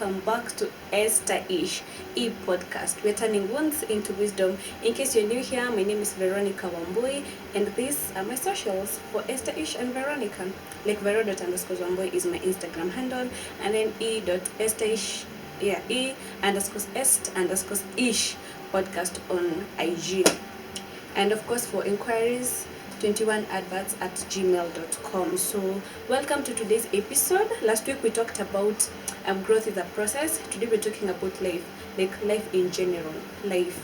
welcome back to Esther Ish e-podcast. We're turning wounds into wisdom. In case you're new here, my name is Veronica Wambui, and these are my socials for Esther Ish and Veronica. Like Vero._Wambui is my Instagram handle, and then e.esterish, e_est_ish podcast on IG. And of course, for inquiries, 21adverts@gmail.com. So welcome to today's episode. Last week we talked about growth is a process. Today we're talking about life, like life in general. Life.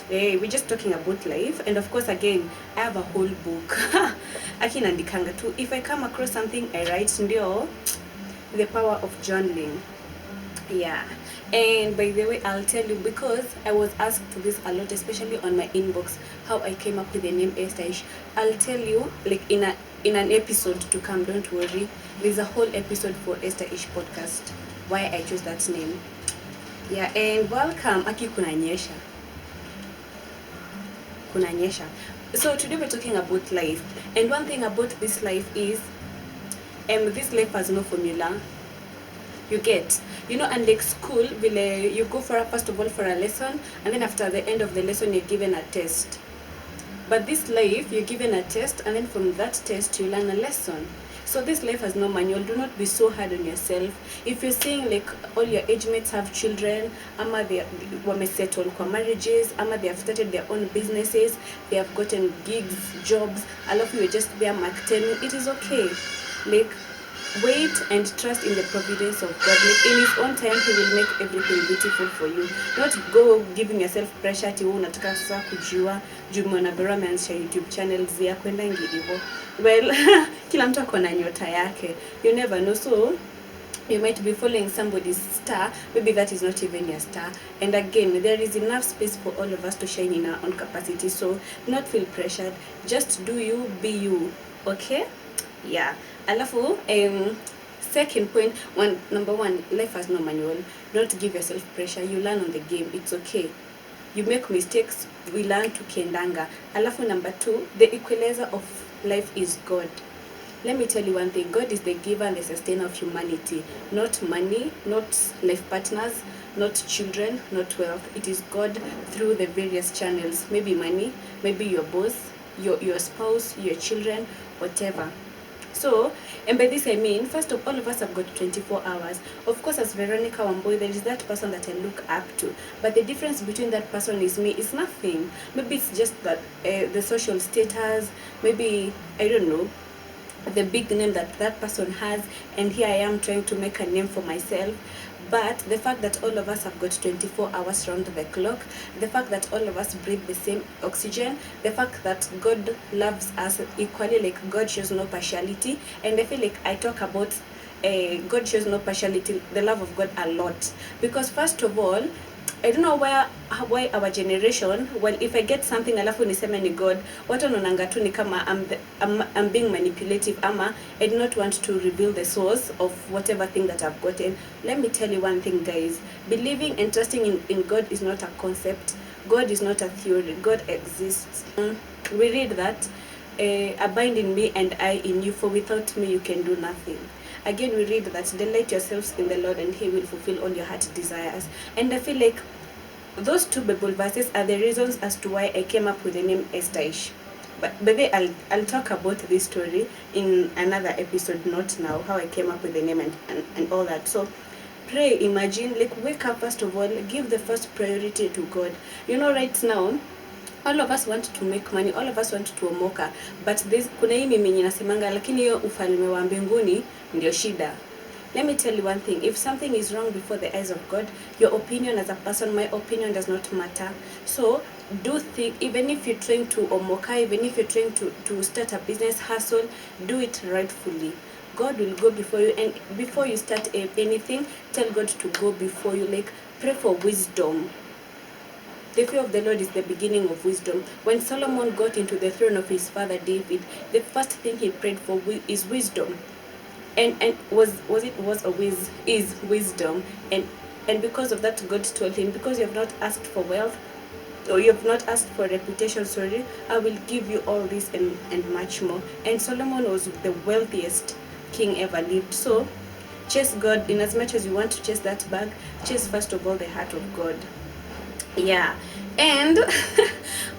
Hey, we're just talking about life. And of course, again, I have a whole book. Akinandikanga too. If I come across something, I write. Ndio, the power of journaling. Yeah. And by the way, I'll tell you, because I was asked this a lot, especially on my inbox, how I came up with the name Esther Ish. I'll tell you, like in an episode to come. Don't worry, there's a whole episode for Esther Ish podcast, why I chose that name. Yeah, and welcome. Aki kunanyesha. So today we're talking about life, and one thing about this life is, this life has no formula. You get, unlike school, you go first of all for a lesson, and then after the end of the lesson you're given a test. But this life, you're given a test, and then from that test you learn a lesson. So this life has no manual. Do not be so hard on yourself. If you're seeing like all your age mates have children, ama they wamesettle kwa marriages, ama they have started their own businesses, they have gotten gigs, jobs, alafu you're just there mark 10, it is okay. Like, wait and trust in the providence of God. Like, in his own time he will make everything beautiful for you. Not go giving yourself pressure ati wewe unataka sasa kujua juu Mwanabera ameanzisha YouTube channels ya kwenda hivyo. Well, kila mtu ako na nyota yake. You never know. So you might be following somebody's star, maybe that is not even your star. And again, there is enough space for all of us to shine in our own capacity. So do not feel pressured. Just do you, be you. Okay? Yeah. Alafu, second point, number one, life has no manual. Don't give yourself pressure. You learn on the game. It's okay. You make mistakes. We learn to kendanga. Alafu, number two, the equalizer of life is God. Let me tell you one thing. God is the giver and the sustainer of humanity. Not money, not life partners, not children, not wealth. It is God through the various channels. Maybe money, maybe your boss, your spouse, your children, whatever. So, and by this I mean, first of all of us have got 24 hours. Of course, as Veronica Wambui, there is that person that I look up to. But the difference between that person is me is nothing. Maybe it's just that the social status, maybe, I don't know, the big name that person has, and here I am trying to make a name for myself. But the fact that all of us have got 24 hours round the clock, the fact that all of us breathe the same oxygen, the fact that God loves us equally, like God shows no partiality. And I feel like I talk about God shows no partiality, the love of God a lot. Because first of all, I don't know why our generation, well, if I get something alafu niseme ni God, watu wanaonanga tu ni kama I'm being manipulative, ama I do not want to reveal the source of whatever thing that I've gotten. Let me tell you one thing, guys. Believing and trusting in God is not a concept. God is not a theory. God exists. We read that, abide in me and I in you, for without me you can do nothing. Again, we read that delight yourselves in the Lord and he will fulfill all your heart desires. And I feel like those two Bible verses are the reasons as to why I came up with the name Esther Ish. But maybe I'll talk about this story in another episode, not now, how I came up with the name and all that. So pray, imagine, like wake up first of all, give the first priority to God. Right now, all of us want to make money, all of us want to omoka, but kuna hii mimi ninasemanga, lakini hiyo ufalme wa mbinguni ndio shida. Let me tell you one thing. If something is wrong before the eyes of God, your opinion as a person, my opinion does not matter. So do think, even if you're trying to omoka, even if you're trying to start a business hustle, do it rightfully. God will go before you, and before you start anything, tell God to go before you. Like, pray for wisdom. The fear of the Lord is the beginning of wisdom. When Solomon got into the throne of his father David, the first thing he prayed for is wisdom. And is wisdom. And because of that, God told him, because you have not asked for wealth, or you have not asked for reputation, I will give you all this and much more. And Solomon was the wealthiest king ever lived. So chase God. In as much as you want to chase that bag, chase first of all the heart of God. Yeah. And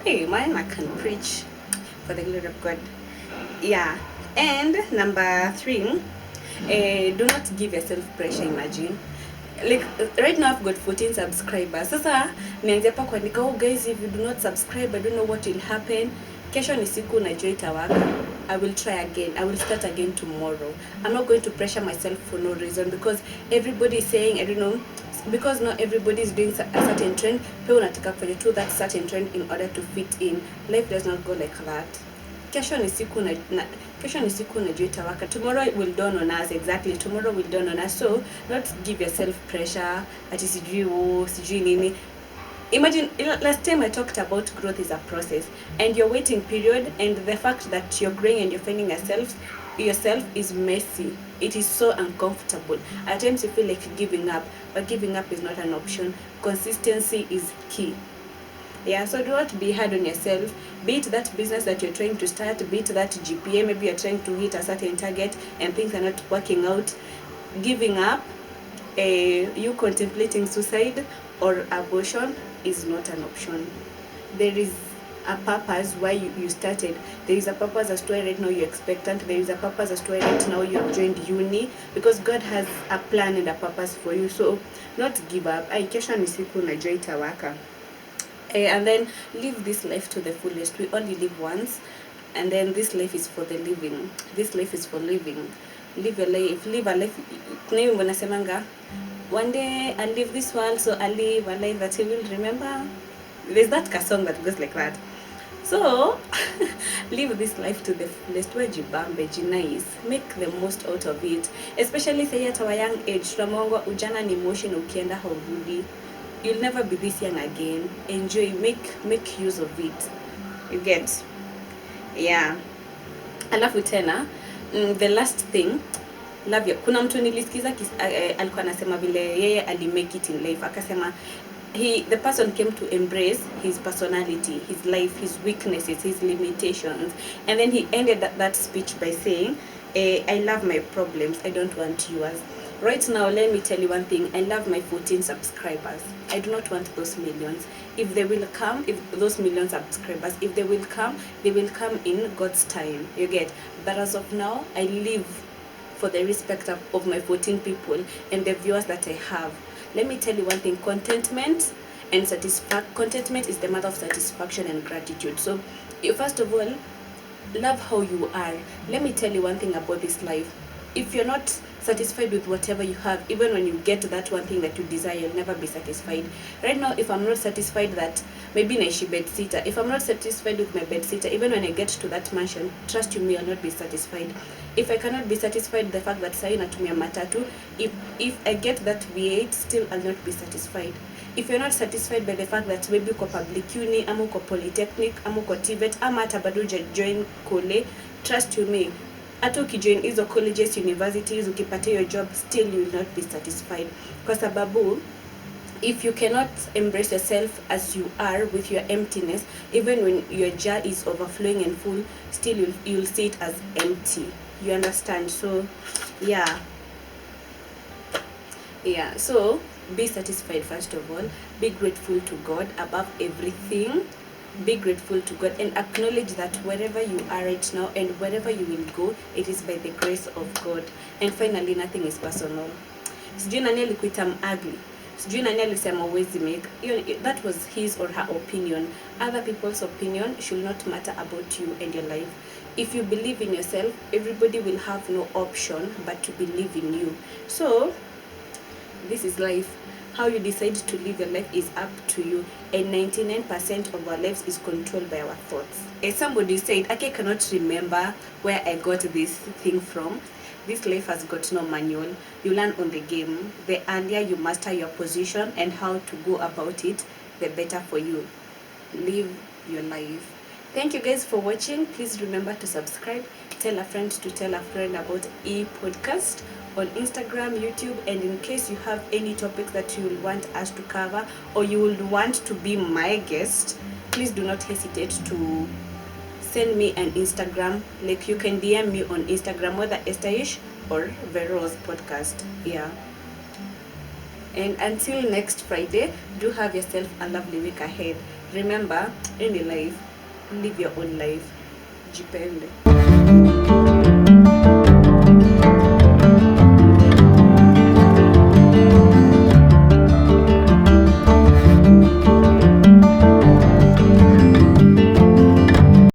hey man, I can preach for the glory of God. Yeah. And number 3, do not give yourself pressure. Imagine, like right now I've got 14 subscribers. Sasa nianze hapa kuandika, oh guys, if you do not subscribe, I don't know what will happen. Kesho ni siku najua itawaka. I will try again. I will start again tomorrow. I'm not going to pressure myself for no reason, because everybody is saying, I don't know, because not everybody is doing a certain trend. People unataka kufanya to that certain trend in order to fit in. Life does not go like that. Kesho ni siku najua itawaka. Tomorrow will dawn on us. Exactly, tomorrow will dawn on us. So not give yourself pressure ati sijui nini. Imagine last time I talked about growth is a process, and your waiting period and the fact that you're growing and you're finding yourself is messy. It is so uncomfortable. At times you feel like giving up, but giving up is not an option. Consistency is key. Yeah, so do not be hard on yourself. Be it that business that you're trying to start, be it that GPA, maybe you're trying to hit a certain target and things are not working out. Giving up, you contemplating suicide or abortion is not an option. There is a purpose why you started. There is a purpose as to why right now you're expectant. There is a purpose as to why right now you've joined uni, because God has a plan and a purpose for you. So not give up. Kesho ni siku najua itawaka. And then live this life to the fullest. We only live once, and then this life is for the living. This life is for living. Live a life. Live a life. One day I'll leave this world, so I'll live a life that you will remember. There's that song that goes like that. So live this life to the fullest. Wejibambe, nice. Make the most out of it. Especially say at our young age, tunamongo ujana ni moshi na ukienda haurudi. You'll never be this young again. Enjoy, make use of it. You get? Yeah. Alafu tena, the last thing, love you. Kuna mtu nilisikiza alikuwa anasema vile yeye alimake it in life. Akasema the person came to embrace his personality, his life, his weaknesses, his limitations, and then he ended that speech by saying, I love my problems, I don't want yours. Right now, let me tell you one thing. I love my 14 subscribers. I do not want those millions. If they will come, if those million subscribers, if they will come in God's time. You get? But as of now, I live for the respect of my 14 people and the viewers that I have. Let me tell you one thing. Contentment is the mother of satisfaction and gratitude. So, first of all, love how you are. Let me tell you one thing about this life. If you're not satisfied with whatever you have, even when you get that one thing that you desire, you'll never be satisfied. Right now, if I'm not satisfied that maybe naishi bed sitter, if I'm not satisfied with my bed sitter, even when I get to that mansion, trust you me, I'll not be satisfied. If I cannot be satisfied with the fact that sai natumia matatu, if I get that V8, still I'll not be satisfied. If you're not satisfied by the fact that maybe uko public uni, ama uko polytechnic, ama uko TVET, ama hata bado join kole, trust you me, hata ukijoin hizo colleges, universities, ukipata your job, still you will not be satisfied. Kwa sababu if you cannot embrace yourself as you are with your emptiness, even when your jar is overflowing and full, still you'll see it as empty. You understand? So yeah, so be satisfied first of all. Be grateful to God above everything. Be grateful to God and acknowledge that wherever you are right now and wherever you will go, it is by the grace of God. And finally, nothing is personal. Sijui nani alikuita ugly. Sijui nani alisema uwezi make. That was his or her opinion. Other people's opinion should not matter about you and your life. If you believe in yourself, everybody will have no option but to believe in you. So, this is life. How you decide to live your life is up to you, and 99% of our lives is controlled by our thoughts. As somebody said, I cannot remember where I got this thing from. This life has got no manual. You learn on the game. The earlier you master your position and how to go about it, the better for you. Live your life. Thank you guys for watching. Please remember to subscribe. Tell a friend to tell a friend about e-podcast on Instagram, YouTube, and in case you have any topics that you will want us to cover or you would want to be my guest, please do not hesitate to send me an Instagram. Like you can DM me on Instagram, whether Estaish or Vero's podcast. Yeah. And until next Friday, do have yourself a lovely week ahead. Remember, in your life, live your own life. Jipende.